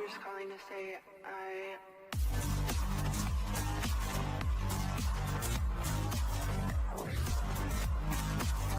just calling to say I...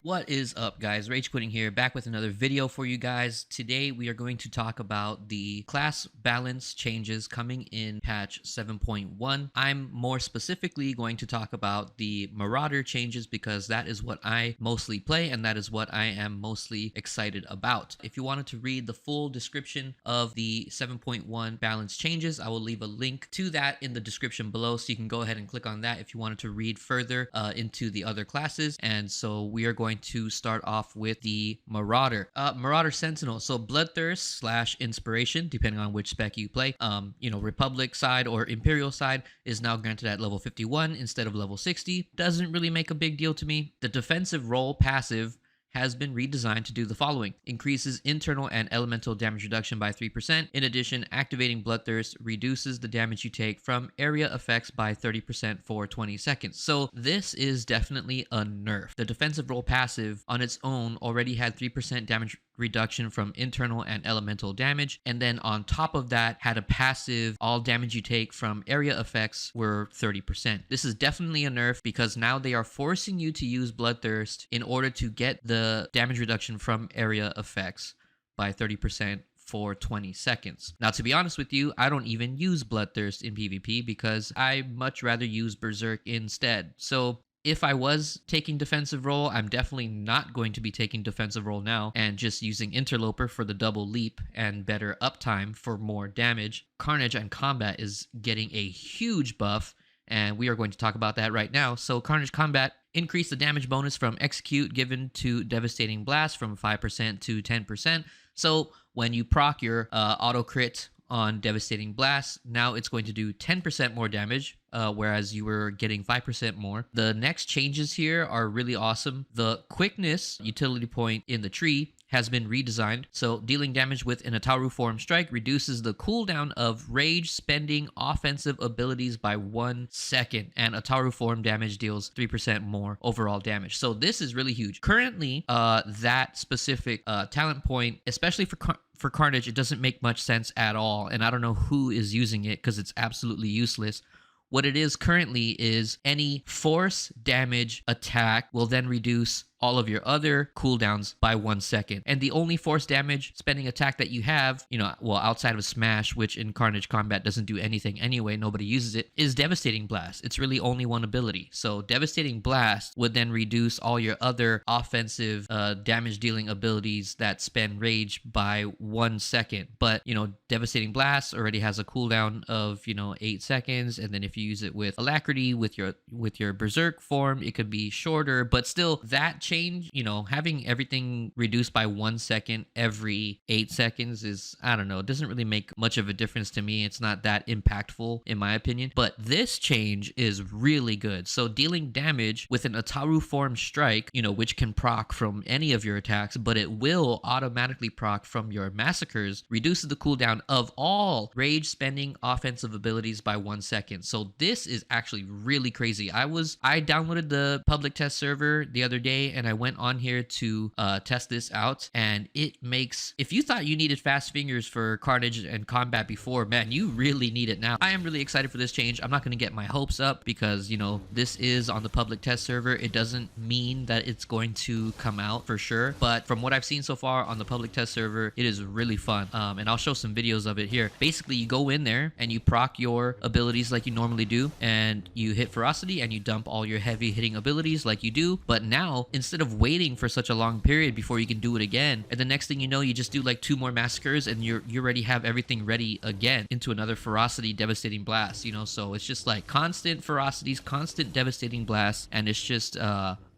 What is up, guys? Rage Quitting here, back with another video for you guys. Today we are going to talk about the class balance changes coming in patch 7.1. I'm more specifically going to talk about the Marauder changes because that is what I mostly play and that is what I am mostly excited about. If you wanted to read the full description of the 7.1 balance changes, I will leave a link to that in the description below, so you can go ahead and click on that if you wanted to read further into the other classes. And so we are going to start off with the Marauder. Marauder Sentinel. So Bloodthirst / Inspiration, depending on which spec you play. Republic side or Imperial side is now granted at level 51 instead of level 60. Doesn't really make a big deal to me. The defensive role passive has been redesigned to do the following: increases internal and elemental damage reduction by 3%. In addition, activating Bloodthirst reduces the damage you take from area effects by 30% for 20 seconds. So this is definitely a nerf. The defensive role passive on its own already had 3% damage reduction from internal and elemental damage, and then on top of that had a passive: all damage you take from area effects were 30%. This is definitely a nerf because now they are forcing you to use Bloodthirst in order to get the damage reduction from area effects by 30% for 20 seconds. Now, to be honest with you, I don't even use Bloodthirst in PvP because I much rather use Berserk instead. So if I was taking defensive role, I'm definitely not going to be taking defensive role now and just using Interloper for the double leap and better uptime for more damage. Carnage and Combat is getting a huge buff, and we are going to talk about that right now. So Carnage Combat increased the damage bonus from execute given to Devastating Blast from 5% to 10%. So when you proc your auto crit on Devastating Blast, now it's going to do 10% more damage, whereas you were getting 5% more. The next changes here are really awesome. The quickness utility point in the tree has been redesigned. So dealing damage with an Ataru form strike reduces the cooldown of rage spending offensive abilities by 1 second, and Ataru form damage deals 3% more overall damage. So this is really huge. Currently, that specific talent point, especially for Carnage, it doesn't make much sense at all, and I don't know who is using it because it's absolutely useless. What it is currently is any force damage attack will then reduce all of your other cooldowns by 1 second. And the only force damage spending attack that you have, outside of Smash, which in Carnage Combat doesn't do anything anyway, nobody uses it, is Devastating Blast. It's really only one ability. So Devastating Blast would then reduce all your other offensive damage dealing abilities that spend rage by 1 second. But, Devastating Blast already has a cooldown of, 8 seconds. And then if you use it with Alacrity, with your Berserk form, it could be shorter. But still, that change, having everything reduced by 1 second every 8 seconds is, I don't know, it doesn't really make much of a difference to me. It's not that impactful in my opinion, but this change is really good. So dealing damage with an Ataru form strike, which can proc from any of your attacks, but it will automatically proc from your massacres, reduces the cooldown of all rage spending offensive abilities by 1 second. So this is actually really crazy. I downloaded the public test server the other day and I went on here to test this out, and it makes, if you thought you needed fast fingers for Carnage and Combat before, man, you really need it now. I am really excited for this change. I'm not going to get my hopes up because, this is on the public test server. It doesn't mean that it's going to come out for sure, but from what I've seen so far on the public test server, it is really fun. And I'll show some videos of it here. Basically, you go in there and you proc your abilities like you normally do, and you hit Ferocity and you dump all your heavy hitting abilities like you do. But now, instead of waiting for such a long period before you can do it again, and the next thing you know, you just do like 2 more massacres and you already have everything ready again into another Ferocity Devastating Blast, so it's just like constant Ferocities, constant Devastating Blasts, and it's just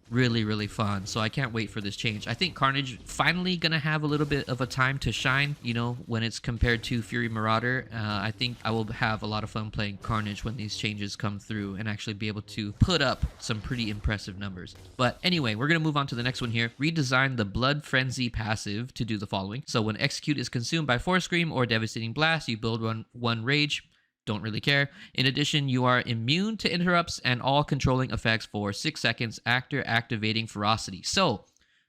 really, really fun. So I can't wait for this change. I think Carnage finally gonna have a little bit of a time to shine, when it's compared to Fury Marauder. I think I will have a lot of fun playing Carnage when these changes come through and actually be able to put up some pretty impressive numbers. But anyway, we're gonna move on to the next one here. Redesign the Blood Frenzy passive to do the following. So when Execute is consumed by Force Scream or Devastating Blast, you build one rage. Don't really care. In addition, you are immune to interrupts and all controlling effects for 6 seconds after activating Ferocity. So,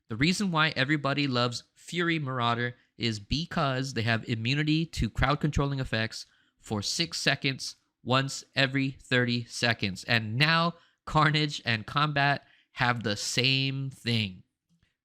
the reason why everybody loves Fury Marauder is because they have immunity to crowd controlling effects for 6 seconds once every 30 seconds. And now Carnage and Combat have the same thing.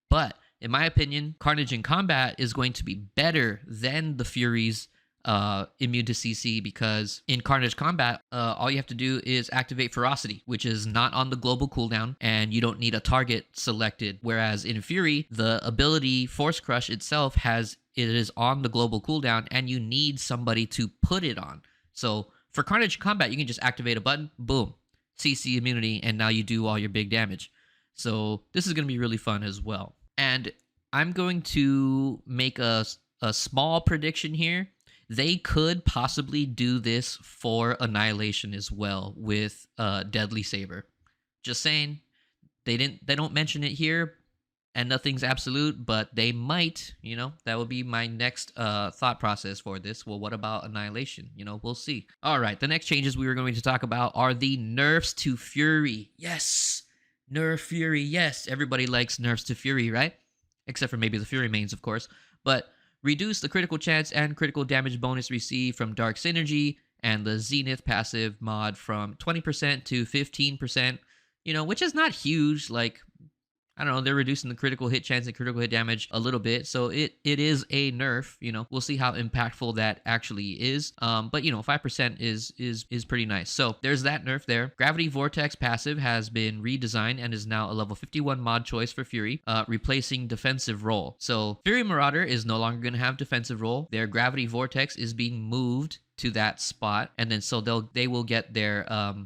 But in my opinion, Carnage and Combat is going to be better than the Fury's immune to CC, because in Carnage Combat, all you have to do is activate Ferocity, which is not on the global cooldown, and you don't need a target selected. Whereas in Fury, the ability Force Crush itself it is on the global cooldown, and you need somebody to put it on. So for Carnage Combat, you can just activate a button, boom, CC immunity, and now you do all your big damage. So this is going to be really fun as well. And I'm going to make a small prediction here. They could possibly do this for Annihilation as well with Deadly Saber. Just saying, they don't mention it here, and nothing's absolute, but they might. That would be my next thought process for this. Well, what about Annihilation? We'll see. All right, the next changes we were going to talk about are the nerfs to Fury. Yes, nerf Fury. Yes, everybody likes nerfs to Fury, right? Except for maybe the Fury mains, of course. But reduce the critical chance and critical damage bonus received from Dark Synergy and the Zenith passive mod from 20% to 15%, which is not huge. Like, I don't know, they're reducing the critical hit chance and critical hit damage a little bit. So it is a nerf, we'll see how impactful that actually is. But 5% is pretty nice. So there's that nerf there. Gravity Vortex passive has been redesigned and is now a level 51 mod choice for Fury, replacing defensive roll. So Fury Marauder is no longer going to have defensive roll. Their Gravity Vortex is being moved to that spot, and then so they will get their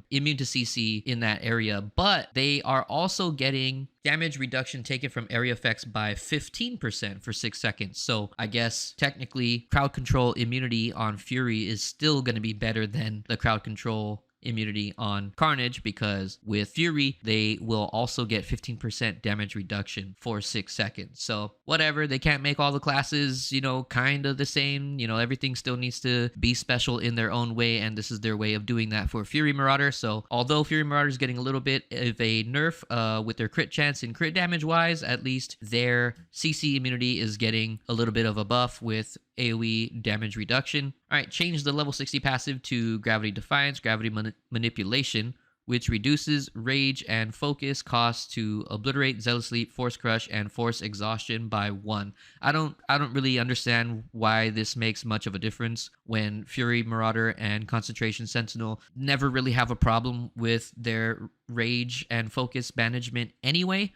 immune to CC in that area, but they are also getting damage reduction taken from area effects by 15% for 6 seconds. So I guess technically crowd control immunity on Fury is still going to be better than the crowd control immunity on Carnage, because with Fury they will also get 15% damage reduction for 6 seconds. So whatever, they can't make all the classes kind of the same. Everything still needs to be special in their own way, and this is their way of doing that for Fury Marauder. So although Fury Marauder is getting a little bit of a nerf with their crit chance and crit damage wise, at least their CC immunity is getting a little bit of a buff with AoE damage reduction. All right, change the level 60 passive to Gravity Defiance, Gravity Manipulation, which reduces rage and focus costs to Obliterate, Zealous Leap, Force Crush, and Force Exhaustion by 1. I don't really understand why this makes much of a difference when Fury Marauder and Concentration Sentinel never really have a problem with their rage and focus management anyway,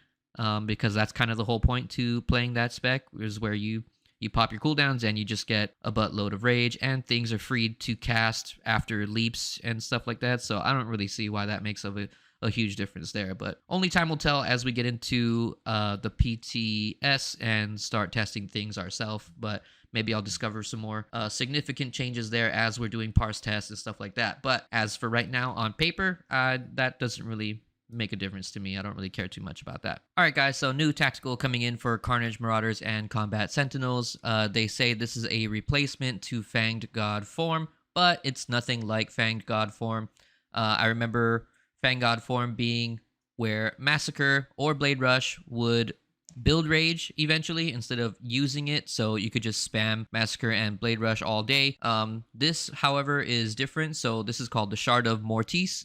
because that's kind of the whole point to playing that spec, is where you pop your cooldowns and you just get a buttload of rage, and things are freed to cast after leaps and stuff like that. So I don't really see why that makes a huge difference there, but only time will tell as we get into the PTS and start testing things ourselves. But maybe I'll discover some more significant changes there as we're doing parse tests and stuff like that. But as for right now on paper, that doesn't really make a difference to me. I don't really care too much about that. All right, guys, so new tactical coming in for Carnage Marauders and Combat Sentinels. They say this is a replacement to Fanged God form, but it's nothing like Fanged God form. I remember Fanged God form being where Massacre or Blade Rush would build rage eventually instead of using it, so you could just spam Massacre and Blade Rush all day. This, however, is different. So this is called the Shard of Mortis,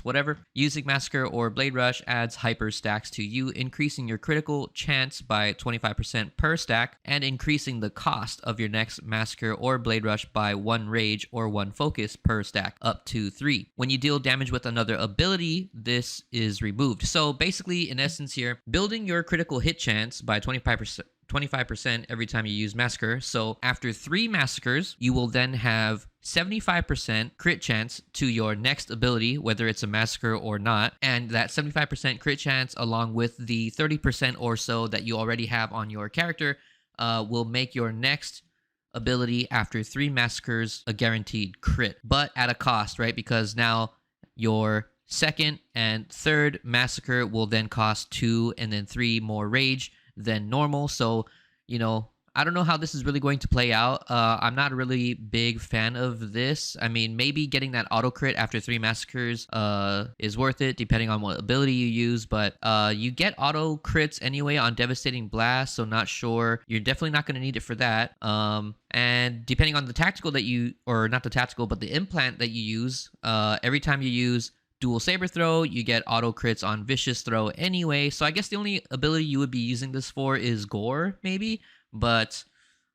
whatever. Using Massacre or Blade Rush adds hyper stacks to you, increasing your critical chance by 25% per stack and increasing the cost of your next Massacre or Blade Rush by 1 rage or 1 focus per stack, up to 3. When you deal damage with another ability, this is removed. So basically, in essence here, building your critical hit chance by 25% every time you use Massacre. So after 3 Massacres, you will then have 75% crit chance to your next ability, whether it's a Massacre or not. And that 75% crit chance, along with the 30% or so that you already have on your character, will make your next ability after 3 Massacres a guaranteed crit, but at a cost, right? Because now your second and third Massacre will then cost 2 and then 3 more rage than normal. So, I don't know how this is really going to play out. I'm not a really big fan of this. I mean, maybe getting that auto crit after 3 massacres is worth it, depending on what ability you use. But you get auto crits anyway on Devastating Blast, so not sure. You're definitely not going to need it for that. And depending on the tactical that you, or not the tactical, but the implant that you use, every time you use Dual Saber Throw, you get auto crits on Vicious Throw anyway. So I guess the only ability you would be using this for is Gore, maybe. But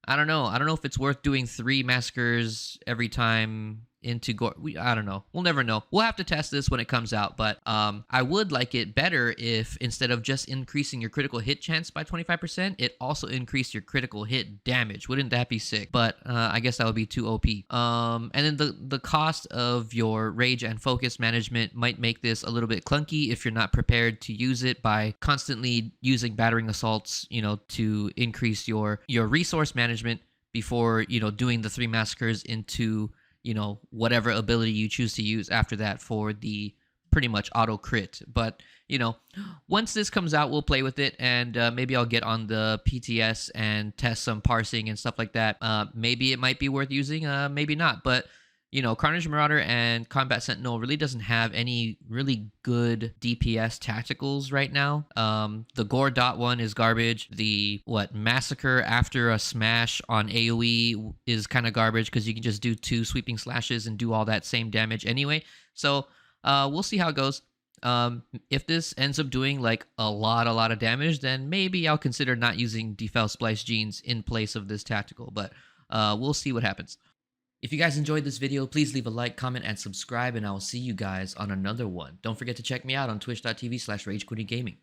I don't know. I don't know if it's worth doing 3 massacres every time into Gore. I don't know. We'll never know. We'll have to test this when it comes out. But I would like it better if instead of just increasing your critical hit chance by 25%, it also increased your critical hit damage. Wouldn't that be sick? But I guess that would be too OP. And then the cost of your rage and focus management might make this a little bit clunky if you're not prepared to use it by constantly using battering assaults, to increase your resource management before, doing the 3 massacres into whatever ability you choose to use after that for the pretty much auto crit. But, once this comes out, we'll play with it, and maybe I'll get on the PTS and test some parsing and stuff like that. Maybe it might be worth using, maybe not. But, Carnage Marauder and Combat Sentinel really doesn't have any really good DPS tacticals right now. The Gore Dot one is garbage. The Massacre after a smash on AoE is kind of garbage because you can just do 2 sweeping slashes and do all that same damage anyway. So we'll see how it goes. If this ends up doing like a lot of damage, then maybe I'll consider not using Defel Splice Genes in place of this tactical. But we'll see what happens. If you guys enjoyed this video, please leave a like, comment, and subscribe, and I will see you guys on another one. Don't forget to check me out on twitch.tv/RageQuittingGaming.